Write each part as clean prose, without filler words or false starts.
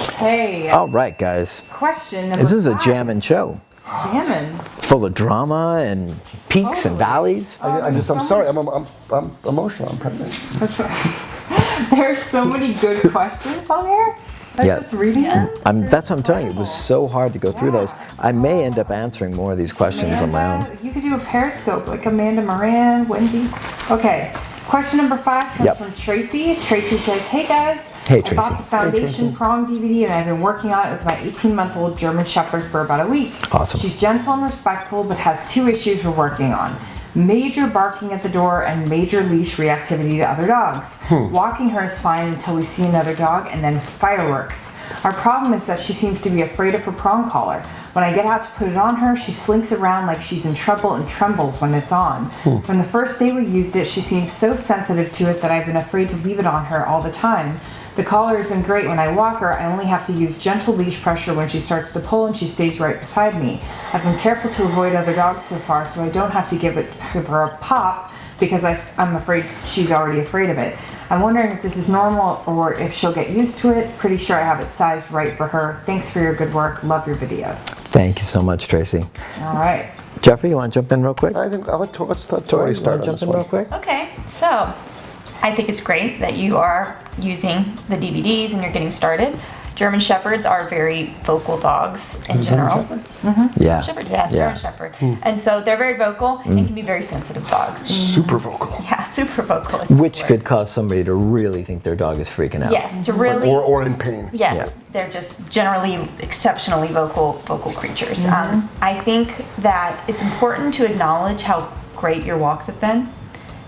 Okay. All right, guys. Question number This is a 5. jammin' show. Jammin'. Full of drama and peaks and valleys. I'm sorry. I'm emotional. I'm pregnant. There's so many good questions on here. I was just reading them. That's what I'm telling you. It was so hard to go through those. I may end up answering more of these questions on my own. You could do a Periscope, like Amanda Moran, Wendy. Okay. Question number 5 comes from Tracy. Tracy says, "Hey guys, Hey, I Tracy. bought the Foundation Prong DVD and I've been working on it with my 18-month-old German Shepherd for about a week. Awesome. She's gentle and respectful, but has 2 issues we're working on. Major barking at the door and major leash reactivity to other dogs. Walking her is fine until we see another dog and then fireworks. Our problem is that she seems to be afraid of her prong collar. When I get out to put it on her, she slinks around like she's in trouble and trembles when it's on. From the first day we used it, she seemed so sensitive to it that I've been afraid to leave it on her all the time. The collar has been great when I walk her. I only have to use gentle leash pressure when she starts to pull and she stays right beside me. I've been careful to avoid other dogs so far, so I don't have to give her a pop because I'm afraid she's already afraid of it. I'm wondering if this is normal or if she'll get used to it. Pretty sure I have it sized right for her. Thanks for your good work. Love your videos." Thank you so much, Tracy. All right. Jeffrey, you want to jump in real quick? I think let's let Tori start. Jump in real quick. Okay, so I think it's great that you are using the DVDs and you're getting started. German Shepherds are very vocal dogs in general. Yeah. Shepherd, yes, German Shepherd. And so they're very vocal and can be very sensitive dogs. Super vocal. Yeah, super vocal. Which could cause somebody to really think their dog is freaking out. Yes, to really. Or in pain. Yes, they're just generally exceptionally vocal creatures. I think that it's important to acknowledge how great your walks have been,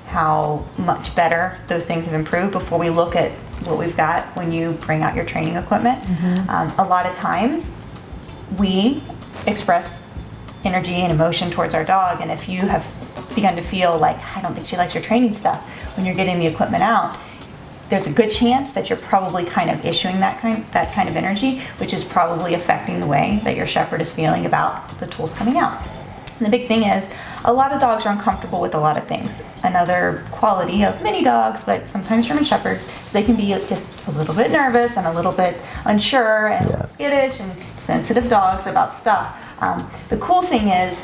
how much better those things have improved before we look at what we've got when you bring out your training equipment. A lot of times we express energy and emotion towards our dog, and if you have begun to feel like, I don't think she likes your training stuff, when you're getting the equipment out, there's a good chance that you're probably kind of issuing that kind of energy, which is probably affecting the way that your shepherd is feeling about the tools coming out. And the big thing is, a lot of dogs are uncomfortable with a lot of things. Another quality of many dogs, but sometimes German Shepherds, is they can be just a little bit nervous and a little bit unsure and skittish and sensitive dogs about stuff. The cool thing is,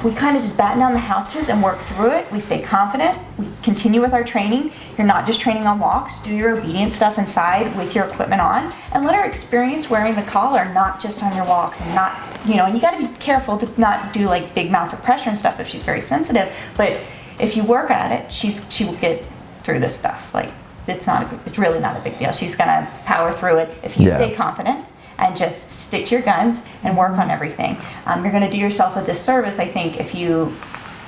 we kind of just batten down the hatches and work through it. We stay confident. We continue with our training. You're not just training on walks. Do your obedience stuff inside with your equipment on, and let her experience wearing the collar, not just on your walks, and not, and you got to be careful to not do like big amounts of pressure and stuff if she's very sensitive. But if you work at it, she will get through this stuff. Like it's really not a big deal. She's gonna power through it if you stay confident and just stick to your guns and work on everything. You're going to do yourself a disservice, I think, if you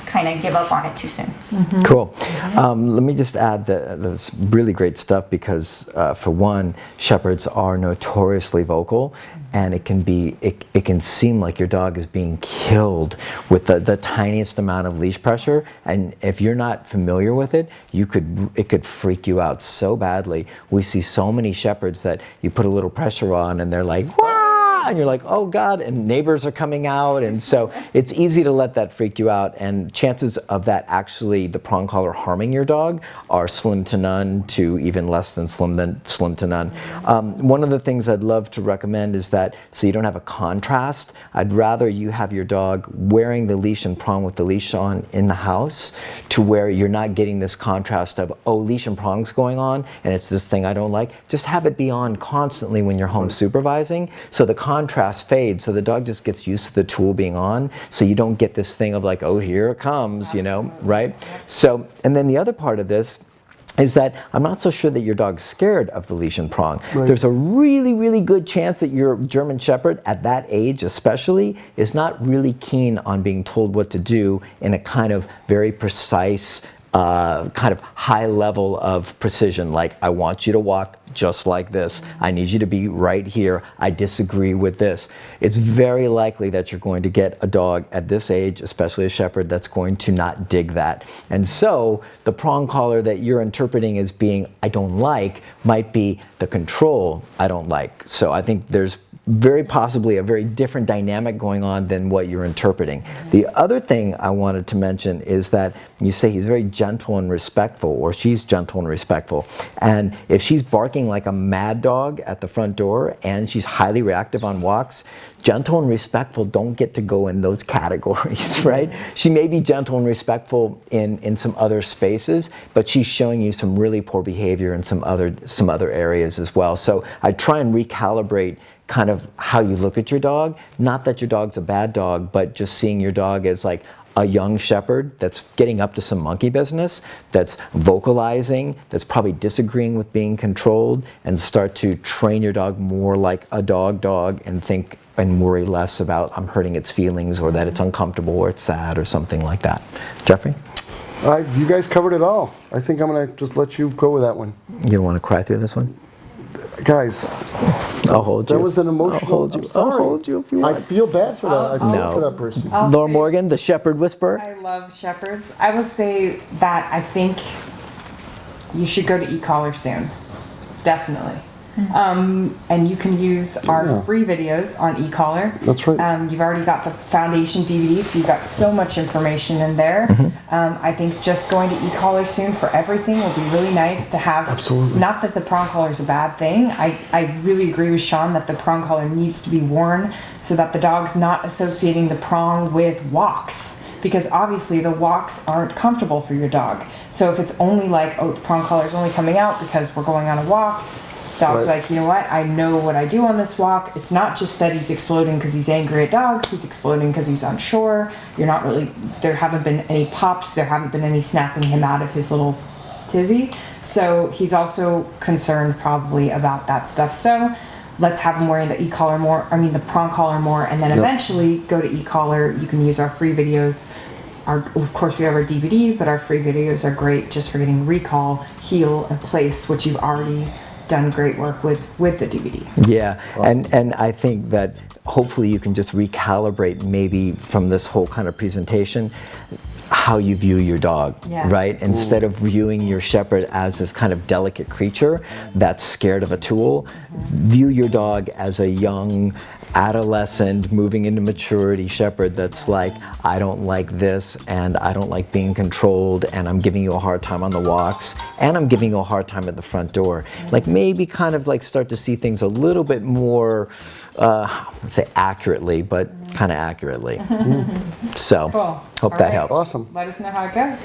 kind of give up on it too soon. Cool. Let me just add that that's really great stuff because, for one, Shepherds are notoriously vocal, and it can seem like your dog is being killed with the tiniest amount of leash pressure, and if you're not familiar with it, it could freak you out so badly. We see so many Shepherds that you put a little pressure on and they're like, "Wah!" and you're like, "Oh God," and neighbors are coming out, and so it's easy to let that freak you out, and chances of that actually, the prong collar harming your dog, are slim to none to even less than slim to none. One of the things I'd love to recommend is that, so you don't have a contrast, I'd rather you have your dog wearing the leash and prong with the leash on in the house, to where you're not getting this contrast of, oh, leash and prong's going on, and it's this thing I don't like. Just have it be on constantly when you're home supervising, so the contrast fades, so the dog just gets used to the tool being on, so you don't get this thing of like, oh, here it comes, right? So, and then the other part of this is that I'm not so sure that your dog's scared of the leash and prong. Right. There's a really, really good chance that your German Shepherd, at that age especially, is not really keen on being told what to do in a kind of very precise, kind of high level of precision, like, I want you to walk just like this. I need you to be right here. I disagree with this. It's very likely that you're going to get a dog at this age, especially a Shepherd, that's going to not dig that. And so the prong collar that you're interpreting as being I don't like might be the control I don't like. So I think there's very possibly a very different dynamic going on than what you're interpreting. The other thing I wanted to mention is that you say he's very gentle and respectful, or she's gentle and respectful. And if she's barking like a mad dog at the front door and she's highly reactive on walks, gentle and respectful don't get to go in those categories, right? She may be gentle and respectful in some other spaces, but she's showing you some really poor behavior in some other areas as well. So I try and recalibrate kind of how you look at your dog. Not that your dog's a bad dog, but just seeing your dog as like a young shepherd that's getting up to some monkey business, that's vocalizing, that's probably disagreeing with being controlled, and start to train your dog more like a dog and think and worry less about I'm hurting its feelings, or that it's uncomfortable, or it's sad, or something like that. Jeffrey? You guys covered it all. I think I'm going to just let you go with that one. You don't want to cry through this one? Guys, I'll hold you. that was an emotional... I'll hold you. I'm sorry. I'll hold you if you want. I feel bad for that. I feel No. for that person. Laura Morgan, the shepherd whisperer. I love shepherds. I will say that I think you should go to e-collar soon. Definitely. And you can use our free videos on e-collar. That's right. You've already got the foundation DVD, so you've got so much information in there. I think just going to e-collar soon for everything will be really nice to have. Absolutely. Not that the prong collar is a bad thing. I really agree with Sean that the prong collar needs to be worn so that the dog's not associating the prong with walks. Because obviously the walks aren't comfortable for your dog. So if it's only like, oh, the prong collar is only coming out because we're going on a walk, dog's Right. like, you know what, I know what I do on this walk. It's not just that he's exploding because he's angry at dogs, he's exploding because he's unsure. There haven't been any pops, there haven't been any snapping him out of his little tizzy. So he's also concerned probably about that stuff. So let's have him wearing the e-collar more, the prong collar more, and then eventually go to e-collar. You can use our free videos. Of course, we have our DVD, but our free videos are great just for getting recall, heel, and place, which you've already done great work with the DVD. Yeah, and I think that hopefully you can just recalibrate maybe from this whole kind of presentation how you view your dog, right? Instead of viewing your shepherd as this kind of delicate creature that's scared of a tool, view your dog as a young adolescent moving into maturity shepherd that's like, I don't like this, and I don't like being controlled, and I'm giving you a hard time on the walks, and I'm giving you a hard time at the front door. Like maybe kind of like start to see things a little bit more, I wouldn't say accurately, but kind of accurately. So, Cool. hope All that right. helps. Awesome. Let us know how it goes.